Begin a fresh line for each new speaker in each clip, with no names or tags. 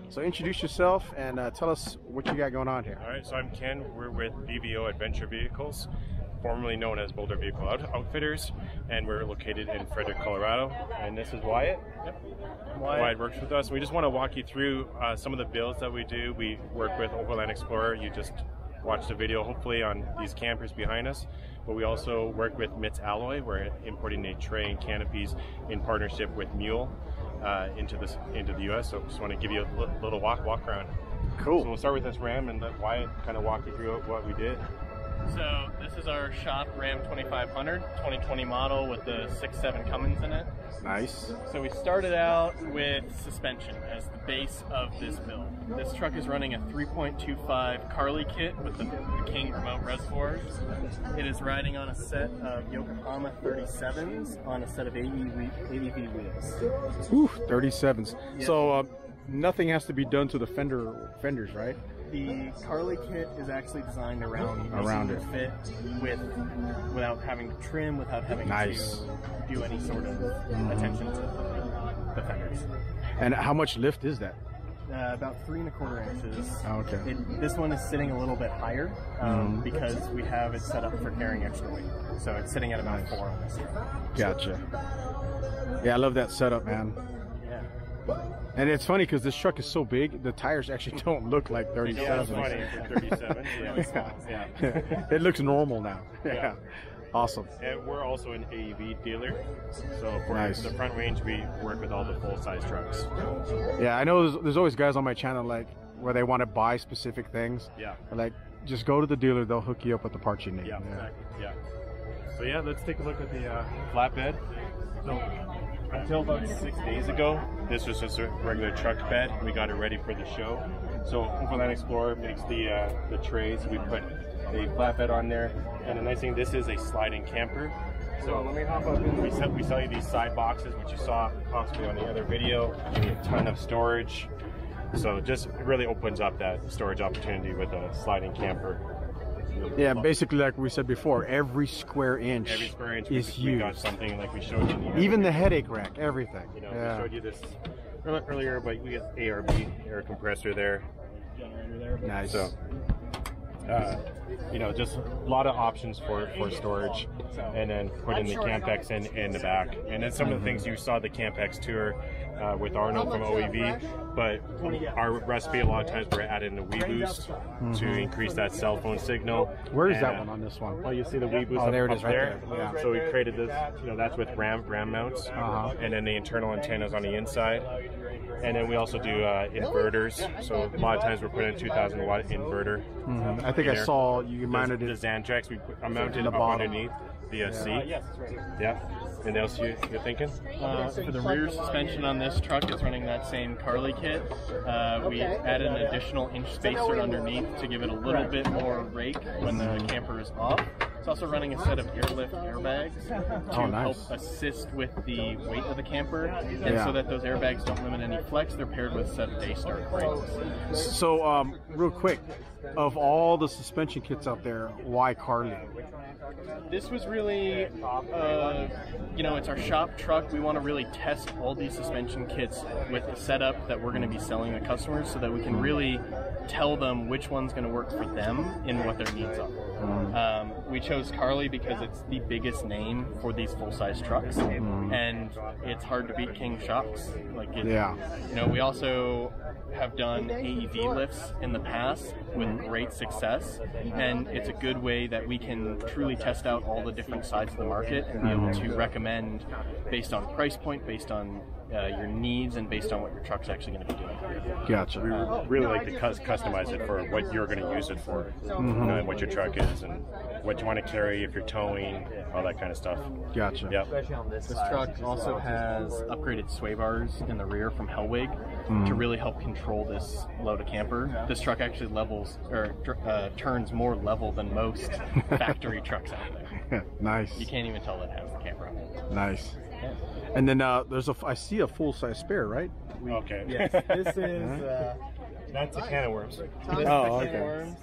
So introduce yourself and tell us what you got going on here.
All right, so I'm Ken. We're with BVO Adventure Vehicles, formerly known as Boulder Vehicle Outfitters, and we're located in Frederick, Colorado. And this is Wyatt. Yep. Wyatt works with us. We just want to walk you through some of the builds that we do. We work with Overland Explorer. You just watched a video, hopefully, on these campers behind us. But we also work with MITS Alloy. We're importing a tray and canopies in partnership with Mule into the U.S. So just want to give you a little walk around.
Cool.
So we'll start with this Ram and let Wyatt kind of walk you through what we did.
So this is our shop Ram 2500, 2020 model with the 6.7 Cummins in it.
Nice.
So we started out with suspension as the base of this build. This truck is running a 3.25 Carly kit with the King remote reservoirs. It is riding on a set of Yokohama 37s on a set of AEV wheels.
Ooh, 37s.
Yep.
So nothing has to be done to the fenders, right?
The Carly kit is actually designed around it fit without having to trim, without having to do any sort of attention to the fenders.
And how much lift is that?
About 3 1/4 inches.
Oh, okay.
This one is sitting a little bit higher because we have it set up for carrying extra weight. So it's sitting at about 4 on this here.
Gotcha. Yeah, I love that setup, man. And it's funny because this truck is so big, the tires actually don't look like 37s.
Yeah, that's funny. 37. Yeah.
It looks normal now. Yeah. Awesome.
And we're also an AEV dealer. So for
Nice.
the front range, we work with all the full-size trucks.
Yeah, I know there's always guys on my channel like where they want to buy specific things.
Yeah.
Like, just go to the dealer, they'll hook you up with the parts you need.
Yeah, exactly. Yeah. So yeah, let's take a look at the flatbed. So until about 6 days ago, this was just a regular truck bed. We got it ready for the show. So Overland Explorer makes the trays. We put a flatbed on there. And the nice thing, this is a sliding camper. So let me hop up in. We sell you these side boxes, which you saw possibly on the other video. Give you a ton of storage. So just really opens up that storage opportunity with a sliding camper.
Yeah, basically like we said before, every square inch is huge.
We got something like we showed you.
Even the headache rack, everything.
You know,
yeah.
we showed you this earlier, but we got ARB, air compressor there.
Nice.
So, you know, just a lot of options for storage, and then putting the Campex in the back. And then some of the things you saw the Campex tour with Arnold from OEV, but our recipe a lot of times we're adding the Wii Boost to increase that cell phone signal.
Where is that one on this one?
Oh, you see the Wii Boost
Oh, there it
up
is right there. Yeah.
So we created this, you know, that's with RAM mounts, and then the internal antennas on the inside. And then we also do inverters. So a lot of times we're putting a 2,000 watt inverter.
I think I saw you mounted it.
The Xantrax, I mounted
the
up
bottom.
underneath the seat.
Yes, that's right.
Yeah. And else you're thinking?
For the rear suspension on this truck, it's running that same Carly kit. We added an additional inch spacer underneath to give it a little bit more rake when the camper is off. It's also running a set of airlift airbags to help assist with the weight of the camper, and so that those airbags don't limit any flex, they're paired with a set of Daystar brakes.
So, real quick, of all the suspension kits out there, why Carly?
This was really, you know, it's our shop truck. We want to really test all these suspension kits with a setup that we're going to be selling to customers so that we can really tell them which one's going to work for them and what their needs are. We chose Carly because it's the biggest name for these full-size trucks, and it's hard to beat King shocks. Like, you know, we also have done AEV lifts in the past with great success, and it's a good way that we can truly test out all the different sides of the market and be able to recommend based on price point, based on your needs, and based on what your truck's actually going to be doing.
Gotcha.
We really like to customize it for what you're going to use it for, you know, and what your truck is, and what you want to carry if you're towing, all that kind of stuff.
Gotcha.
Yep.
This truck also has upgraded sway bars in the rear from Hellwig to really help control this load of camper. This truck actually turns more level than most factory trucks out there.
Nice.
You can't even tell it has the camper on it.
Nice. And then I see a full-size spare, right?
Okay.
Yes, this is
that's a can of worms.
Okay.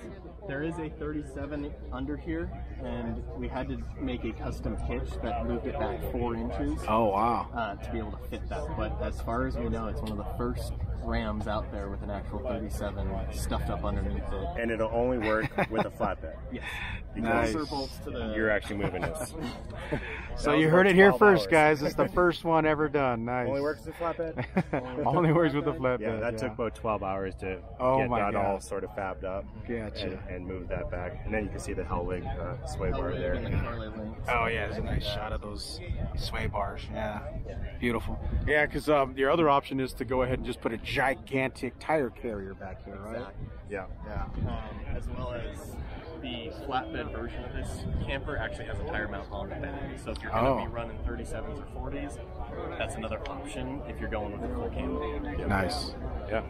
There is a 37 under here, and we had to make a custom hitch that moved it back 4 inches.
Oh, wow.
To be able to fit that. But as far as we know, it's one of the first Rams out there with an actual 37 stuffed up underneath it.
And it'll only work with a flatbed.
Yes.
Nice.
Bolts to the...
You're actually moving this.
So you heard it here first, guys. It's the first one ever done. Nice.
Only works with a flatbed?
Only works with a flatbed.
Yeah, that took about 12 hours to get
my
that
God.
all sort of fabbed up.
Gotcha.
And move that back. And then you can see the Hellwig sway bar there.
Oh yeah, there's a nice shot of those sway bars. Yeah, beautiful. Yeah, because your other option is to go ahead and just put a gigantic tire carrier back here, right?
Exactly.
Yeah.
As well as the flatbed version of this camper actually has a tire mount on the bed. So if you're going to be running 37s or 40s, that's another option if you're going with a full camper.
Nice.
Yeah.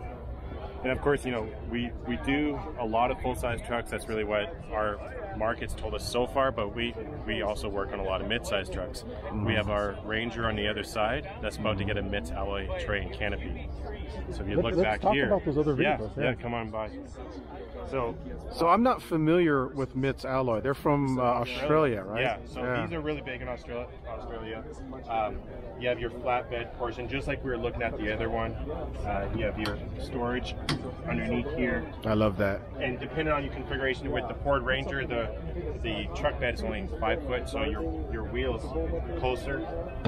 And of course, you know, we do a lot of full-size trucks. That's really what our market's told us so far, but we also work on a lot of mid-size trucks. We have our Ranger on the other side that's about to get a MITS alloy tray and canopy. So if you look back
talk
here,
about those other vehicles.
yeah, come on by. So
I'm not familiar with MITS alloy. They're from Australia, right?
Yeah, so these are really big in Australia. You have your flatbed portion, just like we were looking at the other one. You have your storage underneath here.
I love that.
And depending on your configuration, with the Ford Ranger, the truck bed is only 5 foot, so your wheel's closer.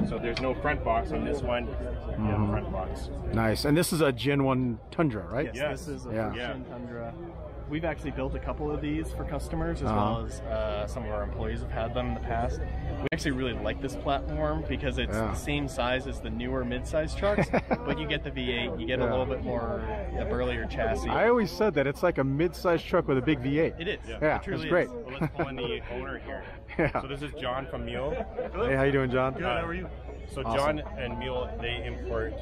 So there's no front box on this one. You have a front box.
Nice. And this is a Gen 1 Tundra, right?
Yes, this is a Gen Tundra. We've actually built a couple of these for customers, as well as some of our employees have had them in the past. We actually really like this platform because it's the same size as the newer mid-size trucks, but you get the V8, you get a little bit more the burlier chassis.
I always said that it's like a mid-size truck with a big V8.
It is.
Yeah,
it truly
it's great.
Well, let's pull in the owner here.
Yeah.
So this is John from Mule.
Hey, how you doing, John?
Good, how are you?
So John and Mule, they import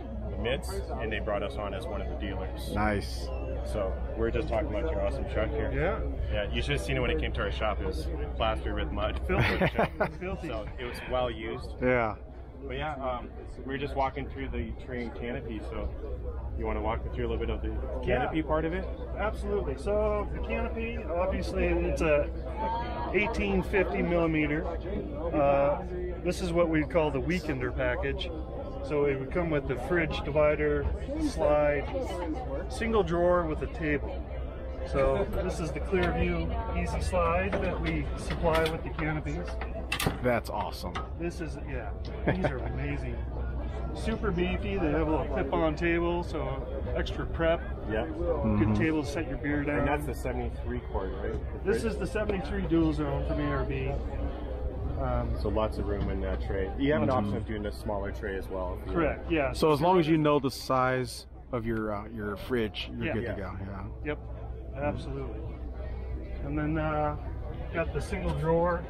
MITS, and they brought us on as one of the dealers.
Nice.
So we're just talking about your awesome truck here.
Yeah.
Yeah, you should have seen it when it came to our shop. It was plastered with mud.
Filthy. Filthy.
So it was well used.
Yeah.
But yeah, we're just walking through the terrain canopy. So you want to walk me through a little bit of the canopy part of it?
Absolutely. So the canopy, obviously, it's a 1850 millimeter. This is what we call the weekender package. So it would come with the fridge divider, slide, single drawer with a table. So this is the Clearview Easy Slide that we supply with the canopies.
That's awesome.
This is, these are amazing. Super beefy, they have a little clip-on table, so extra prep.
Yeah.
Good table to set your beer down.
And that's the 73 quart, right?
This is the 73 dual zone from ARB.
So lots of room in that tray. You have an option of doing a smaller tray as well.
Correct, yeah.
So as long as you know the size of your fridge, you're good to go. Yeah.
Yep, absolutely. And then got the single drawer.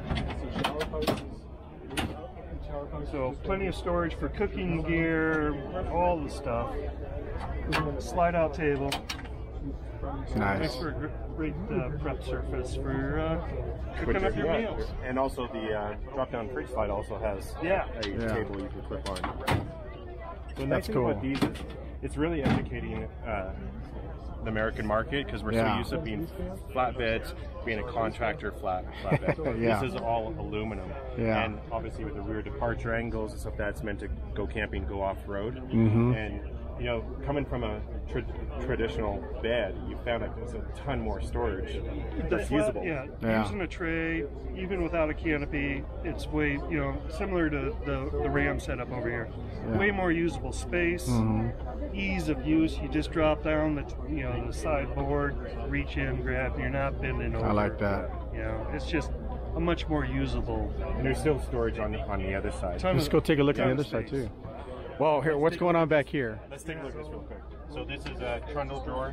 So plenty of storage for cooking gear, all the stuff. Slide out table.
Nice.
Makes for a great prep surface for cooking up your meals.
And also the drop-down fridge slide also has a table you can clip on. So the nice thing about these is it's really educating the American market, because we're so used to being flatbeds, being a contractor flatbed. This is all aluminum. And obviously with the rear departure angles and stuff, that's meant to go camping, go off-road. And you know, coming from a traditional bed, you found that there's a ton more storage that's usable.
Using a tray, even without a canopy, it's way, similar to the Ram setup over here. Way more usable space, ease of use. You just drop down the sideboard, reach in, grab. You're not bending over.
I like that.
It's just a much more usable.
And there's still storage on the other side.
Let's go take a look at the other side too. Well, here, what's going on back here?
Let's take a look at this real quick. So this is a trundle drawer.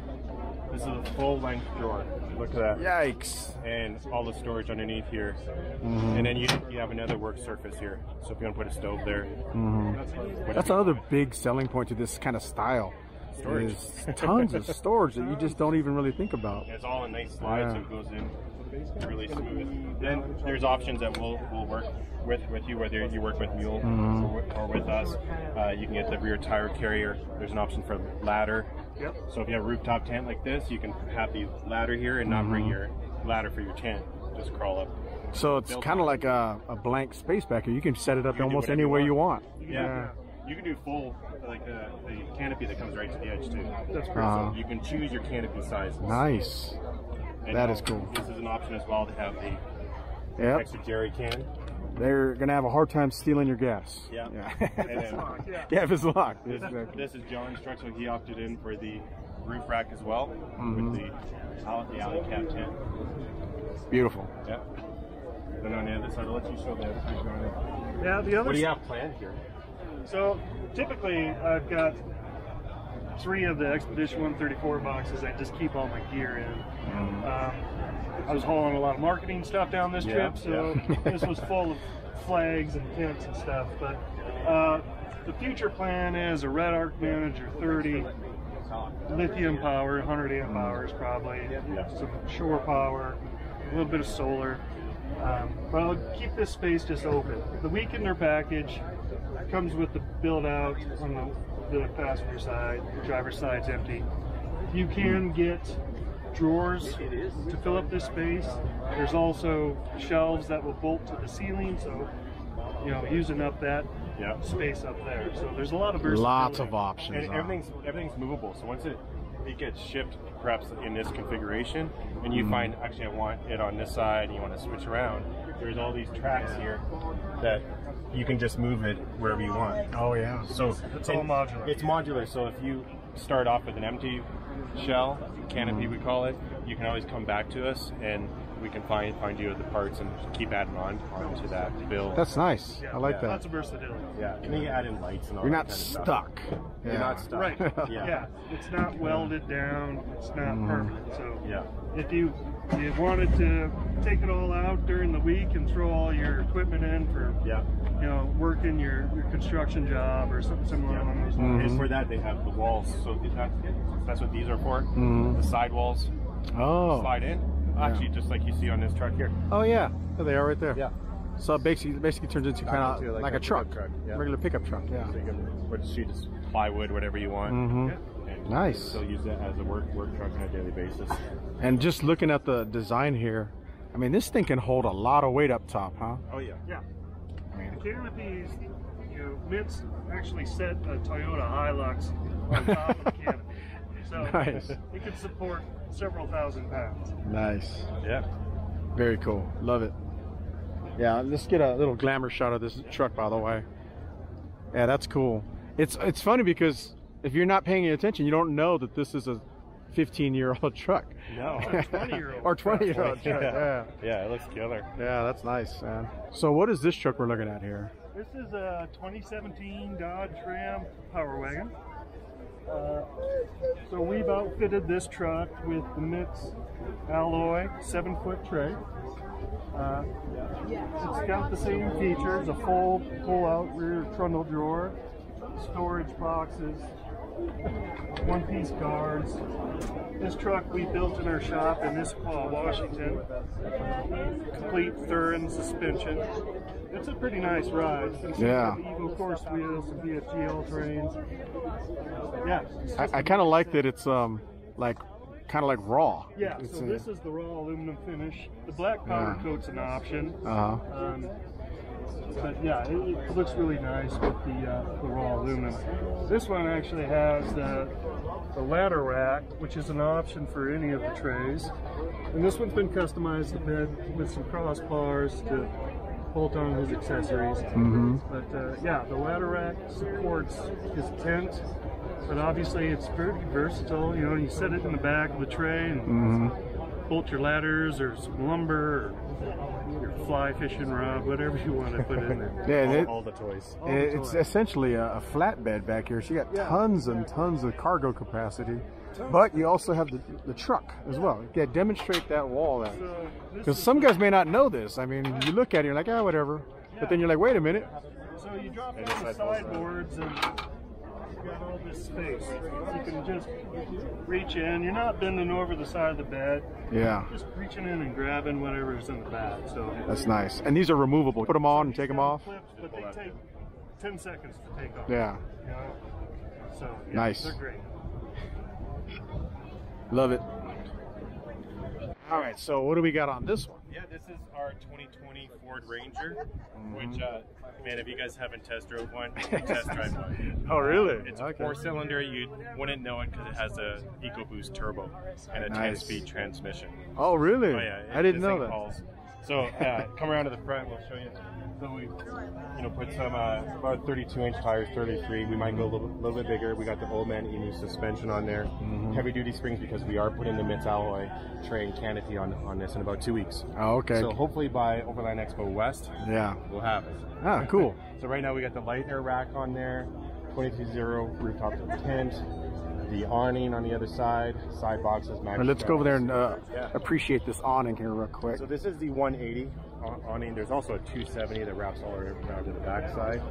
This is a full-length drawer. Look at that.
Yikes.
And all the storage underneath here. And then you have another work surface here. So if you want to put a stove there.
That's another big selling point to this kind of style.
Storage.
Is tons of storage that you just don't even really think about.
It's all a nice slide, so it goes in really smooth. Then there's options that we'll work with you, whether you work with Mule or with us. You can get the rear tire carrier. There's an option for ladder. So if you have a rooftop tent like this, you can have the ladder here and not bring your ladder for your tent. Just crawl up.
So it's kind of like a blank space back here. You can set it up almost anywhere you want.
You can do full, like the canopy that comes right to the edge too.
That's great.
So you can choose your canopy sizes.
Nice.
And
That is cool.
This is an option as well to have the
Yep.
extra jerry can.
They're gonna have a hard time stealing your gas.
Yeah.
Yeah.
And then
Yeah, if it's locked.
this is John's truck, so he opted in for the roof rack as well with the alley cap tent.
Beautiful.
Yeah. Then on the other side, I'll let you show the other side.
Yeah, the other.
What do you have planned here?
So typically I've got 3 of the Expedition 134 boxes. I just keep all my gear in. I was hauling a lot of marketing stuff down this trip, so this was full of flags and tents and stuff. But the future plan is a Red Arc Manager 30, lithium power, 100 amp hours probably, some shore power, a little bit of solar. But I'll keep this space just open. The Weekender package comes with the build out on the passenger side. The driver's side's empty. You can get drawers to fill up this space. There's also shelves that will bolt to the ceiling, so you know, using up that space up there. So there's a lot of versatility.
Lots of options.
And everything's movable. So once it gets shipped, perhaps in this configuration, and you find actually I want it on this side, and you want to switch around. There's all these tracks here that you can just move it wherever you want.
Oh yeah.
So
it's all modular.
It's modular. So if you start off with an empty shell, canopy we call it, you can always come back to us and we can find you the parts and keep adding onto that build.
That's nice. I like that.
Lots of versatility.
Yeah, and then you add in lights and all
You're
that
not
kind of stuff.
stuck.
You're not stuck.
Right.
Yeah.
It's not welded down. It's not permanent. So
Yeah.
if you wanted to take it all out during the week and throw all your equipment in for you know, working your construction job or something similar along those lines.
And for that they have the walls. So that's what these are for. The side walls
Oh.
slide in. Actually, just like you see on this truck here.
Oh yeah. There they are right there.
Yeah.
So it basically turns into kind of like a truck,
pickup truck, yeah.
regular pickup truck. Yeah.
So you can put sheets, plywood, whatever you want. And
Nice.
still use that as a work truck on a daily basis.
And just looking at the design here, I mean, this thing can hold a lot of weight up top, huh?
Oh yeah.
Yeah.
I mean,
The canopies, you know, Mitts actually set a Toyota Hilux on top of the canopy. So
Nice.
it could support several thousand pounds.
nice.
Yeah.
Very cool. Love it. Yeah, let's get a little glamour shot of this truck, by the way. Yeah, that's cool. It's funny because if you're not paying attention, you don't know that this is a 15-year-old truck.
No.
Or 20-year-old.
Or 20-year-old truck. Yeah.
Yeah, it looks killer.
Yeah, that's nice, man. So what is this truck we're looking at here?
This is a 2017 Dodge Ram Power Wagon. So we've outfitted this truck with the Mitts alloy 7-foot tray. It's got the same features, a full pull-out rear trundle drawer, storage boxes, one-piece guards. This truck we built in our shop in Issaquah, Washington. Complete Thurin suspension. It's a pretty nice ride.
Yeah.
Even course wheels, some VFGL trains. Yeah.
I kind of like that it's like kind of like raw.
Yeah,
It's
so this is the raw aluminum finish. The black powder coat's an option. But yeah, it looks really nice with the raw aluminum. This one actually has the ladder rack, which is an option for any of the trays. And this one's been customized a bit with some crossbars to bolt on his accessories. But yeah, the ladder rack supports his tent. But obviously it's very versatile. You know, you set it in the back of the tray and bolt your ladders or some lumber or your fly fishing rod, whatever you want to put in there.
Yeah,
All the toys.
it's essentially a flatbed back here. So you got tons and tons of cargo capacity, but you also have the truck as well. Yeah, demonstrate that wall there, because some guys may not know this. I mean, you look at it, you're like, ah, whatever, but then you're like, wait a minute.
So you drop down the sideboards and you've got all this space. You can just reach in. You're not bending over the side of the bed.
Yeah,
Just reaching in and grabbing whatever's in the back. So
that's nice. And these are removable. Put them on and take them off.
Clips, but they take 10 seconds to take off.
Yeah,
You know? So yeah,
Nice.
They're great.
love it. All right, so what do we got on this one?
Yeah, this is our 2020 Ford Ranger, which, man, if you guys haven't test drove one, test drive one.
Oh, really?
It's a 4-cylinder. You wouldn't know it because it has a EcoBoost turbo and a 10-speed transmission.
Oh, really?
Oh, yeah.
I didn't know that.
So, come around to the front. We'll show you. So we, put some about 32-inch tires, 33. We might go a little bit bigger. We got the Overland Expo suspension on there. Heavy-duty springs because we are putting the MITS alloy tray and canopy on this in about 2 weeks.
Oh, okay.
So hopefully by Overland Expo West, we'll have it.
Ah, cool.
So right now we got the light air rack on there, 22.0 rooftop tent, the awning on the other side, side boxes.
Let's go over there and appreciate this awning here real quick.
So this is the 180 awning. There's also a 270 that wraps all around to the back side.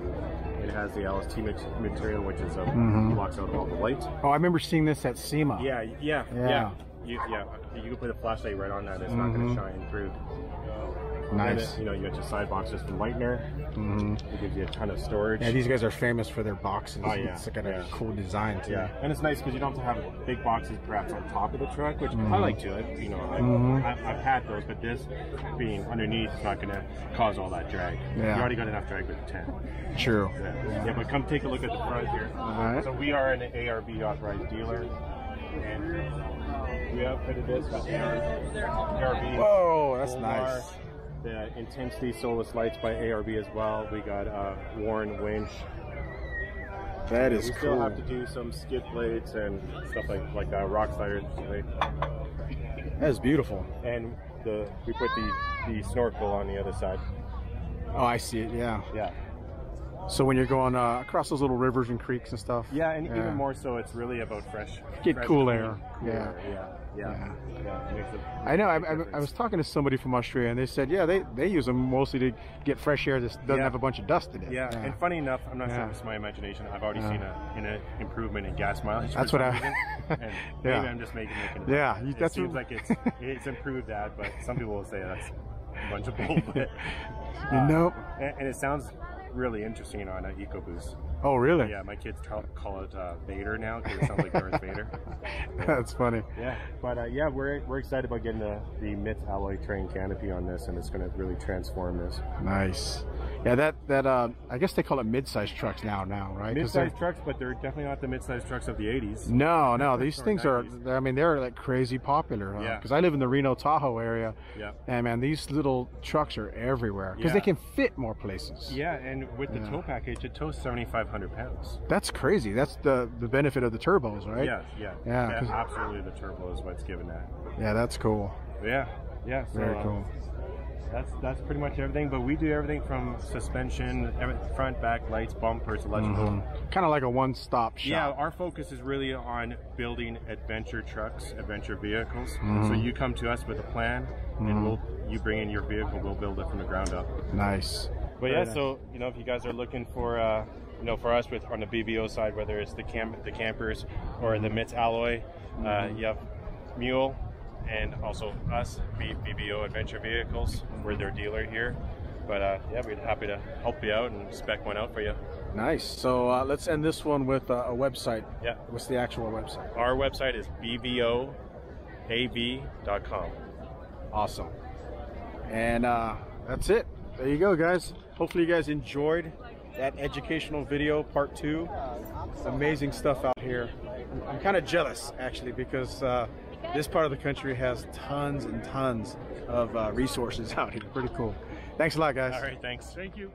It has the LST material, which is blocks out all the light.
Oh, I remember seeing this at SEMA.
Yeah. You can put a flashlight right on that. It's not going to shine through.
Nice.
You got your side boxes for lightener. It gives you a ton of storage.
Yeah, these guys are famous for their boxes.
Oh, yeah.
It's got a cool design too.
Yeah, and it's nice because you don't have to have big boxes perhaps on top of the truck, which I like to. I've had those, but this being underneath is not going to cause all that drag.
Yeah.
You already got enough drag with the tent.
True.
Yeah, but come take a look at the front here.
Alright.
So we are an ARB authorized dealer, and we outfitted this with ARB.
Whoa, that's
Omar,
nice.
The Intensity Solus lights by ARB as well. We got Warren winch.
That is
we
cool.
still have to do some skid blades and stuff like that, rock sliders.
That is beautiful.
And we put the snorkel on the other side.
Oh, I see it. Yeah.
Yeah.
So when you're going across those little rivers and creeks and stuff.
Yeah, and even more so, it's really about fresh.
Get
fresh
cool
clean,
air. Yeah.
It makes it
I know. I was talking to somebody from Australia, and they said, yeah, they use them mostly to get fresh air that doesn't have a bunch of dust in it.
Yeah, and funny enough, I'm not sure if it's my imagination. I've already seen an improvement in gas mileage.
That's what
and maybe I'm just making it.
Yeah,
it seems like it's improved that, but some people will say that's a bunch of bull. But, and it sounds really interesting on an EcoBoost.
Oh, really?
Yeah, my kids call it Vader now because it sounds like Darth Vader.
That's funny.
Yeah, but we're excited about getting the MITS alloy train canopy on this, and it's going to really transform this.
Nice. Yeah, that I guess they call it mid-sized trucks now, right?
Mid-sized trucks, but they're definitely not the mid-sized trucks of the 80s.
No, these things are, I mean, they're like crazy popular.
Yeah.
Because I live in the Reno, Tahoe area.
Yeah.
And man, these little trucks are everywhere because they can fit more places.
Yeah, and with the tow package, it tows 7,500 pounds.
That's crazy. That's the benefit of the turbos, right?
Yeah, absolutely. The turbo is what's given that.
Yeah, that's cool.
Yeah. So,
very cool.
That's pretty much everything, but we do everything from suspension, front, back, lights, bumpers, electrical.
Kind of like a one-stop shop.
Yeah, our focus is really on building adventure trucks, adventure vehicles. So you come to us with a plan, and you bring in your vehicle, we'll build it from the ground up.
Nice.
But yeah, so if you guys are looking for for us on the BVO side, whether it's the campers or the MITS alloy, you have Mule. And also us, BVO Adventure Vehicles. We're their dealer here. But we'd be happy to help you out and spec one out for you.
Nice. So let's end this one with a website.
Yeah.
What's the actual website?
Our website is bvoav.com.
Awesome. And that's it. There you go, guys. Hopefully you guys enjoyed that educational video, part 2. Amazing stuff out here. I'm kind of jealous, actually, because this part of the country has tons and tons of resources out here. Pretty cool. Thanks a lot, guys.
All right, thanks.
Thank you.